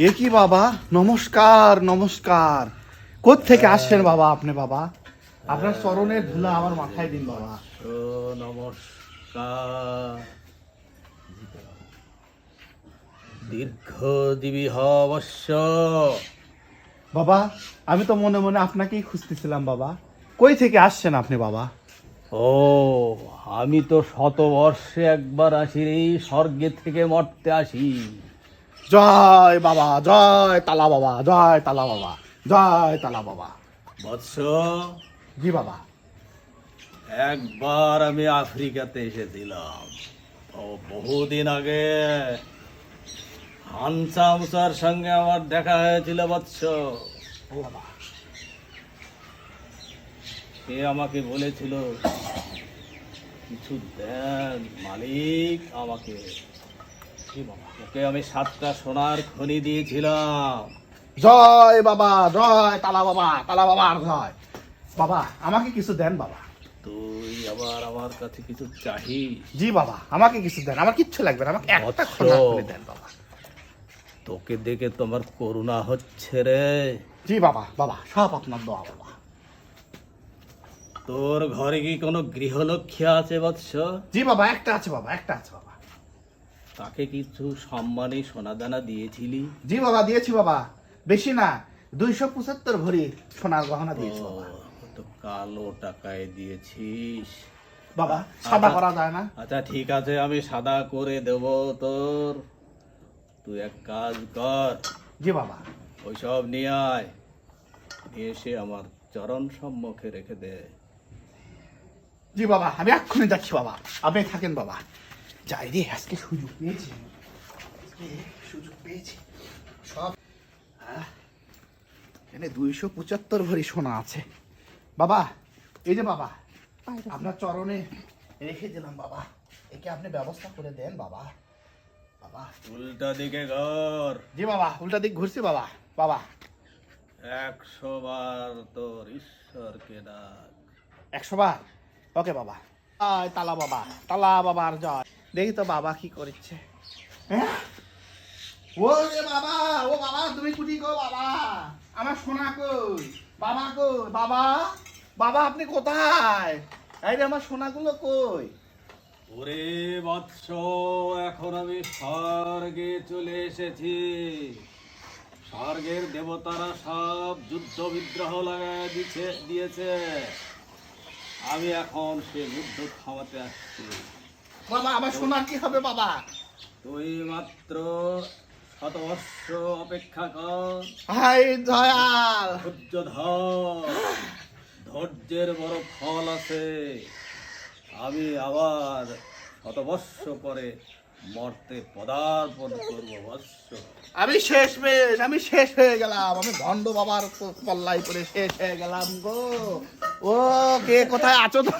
এ কি বাবা, নমস্কার নমস্কার। কোত্থেকে আসছেন বাবা আপনি? বাবা আপনার চরণের ধুলা আমার মাথায় দিন বাবা। নমস্কার। দীর্ঘজীবী হবস্য। বাবা আমি তো মনে মনে আপনাকেই খুঁজতেছিলাম বাবা। কই থেকে আসছেন আপনি বাবা? ও, আমি তো শতবর্ষে একবার আসি রে, স্বর্গে থেকে মর্তে আসি। জয় বাবা, জয় তালা বাবা, জয় তালা বাবা, জয় তালা বাবা। বৎস, জি বাবা। একবার আমি আফ্রিকাতে এসেছিলাম, ও বহুদিন আগে। হানসামসার সঙ্গে আমার দেখা হয়েছিল বৎস। ও বাবা। সে আমাকে বলেছিল, কিছু দেন মালিক আমাকে। জি বাবা। ওকে আমি 7টা সোনার খনি দিয়েছিলাম। জয় বাবা, জয় তালা বাবা, তালা বাবার জয়। বাবা আমাকে কিছু দেন বাবা। তুই আবার আমার কাছে কিছু চাহিস? জি বাবা, আমাকে কিছু দেন, আমার কিচ্ছু লাগবে না, আমাকে একটা বৎস। খোলা খুলে দেন বাবা। তোকে দেখে তোমার করুণা হচ্ছে রে। জি বাবা, বাবা সব আপনার দোয়া বাবা। তোর ঘরে কি কোনো গৃহলক্ষ্মী আছে বৎস? জি বাবা, একটা আছে বাবা, একটা আছে বাবা। তাকে কিছু সম্মানী সোনাদানা দিয়েছিলি? জি বাবা দিয়েছি বাবা, বেশি না, 275 ভরি সোনার গহনা দিয়েছি বাবা। তো কালো টাকায় দিয়েছিস। বাবা সাদা করা যায় না? আচ্ছা ঠিক আছে, আমি সাদা করে দেব তোর। তুই এক কাজ কর, জি বাবা। ওইসব নিয়ে আয়, নিয়ে এসে আমার চরণ সম্মুখে রেখে দে। জি বাবা, আমি এক্ষুনি যাচ্ছি বাবা, আপনি থাকেন বাবা। যাই রে, আজকে সুযোগ পেয়েছি, আজকে সুযোগ পেয়েছি। সব এখানে 275 ভরি সোনা আছে বাবা। এই যে বাবা, আপনার চরণে রেখে দিলাম বাবা, একে আপনি ব্যবস্থা করে দেন বাবা। বাবা উল্টা দিকে ঘর। জি বাবা, উল্টা দিক ঘুরছি বাবা। বাবা 100 বার তোর ঈশ্বরকে ডাক। 100 বার? ওকে বাবা। জয় তালা বাবা, তালা বাবার জয়। দেখি তো বাবা কি করছে। হ্যাঁ? ও রে বাবা, ও বাবা তুমি কুটি গো বাবা, আমার সোনা কই? বাবা কই বাবা? বাবা আপনি কোথায়? এই রে আমার সোনাগুলো কই? ওরে বৎস, এখন আমি স্বর্গে চলে এসেছি। স্বর্গের দেবতারা সব যুদ্ধ বিগ্রহ লাগায় দিয়েছে। আমি এখন সে যুদ্ধ থামাতে আসছি। বাবা আমার সোনার কি হবে বাবা? তুই মাত্র 100 বৎস অপেক্ষা কর। হাই দয়াল। ধৈর্য ধর, ধৈর্যের বড় ফল আছে। আমি আবার 100 বৎস পরে মর্তে পদার্পণ করবো বৎস। আমি শেষ হয়ে গেলাম, আমি ভণ্ড বাবার পল্লাই করে শেষ হয়ে গেলাম গো। ও কে কোথায় আছো তো?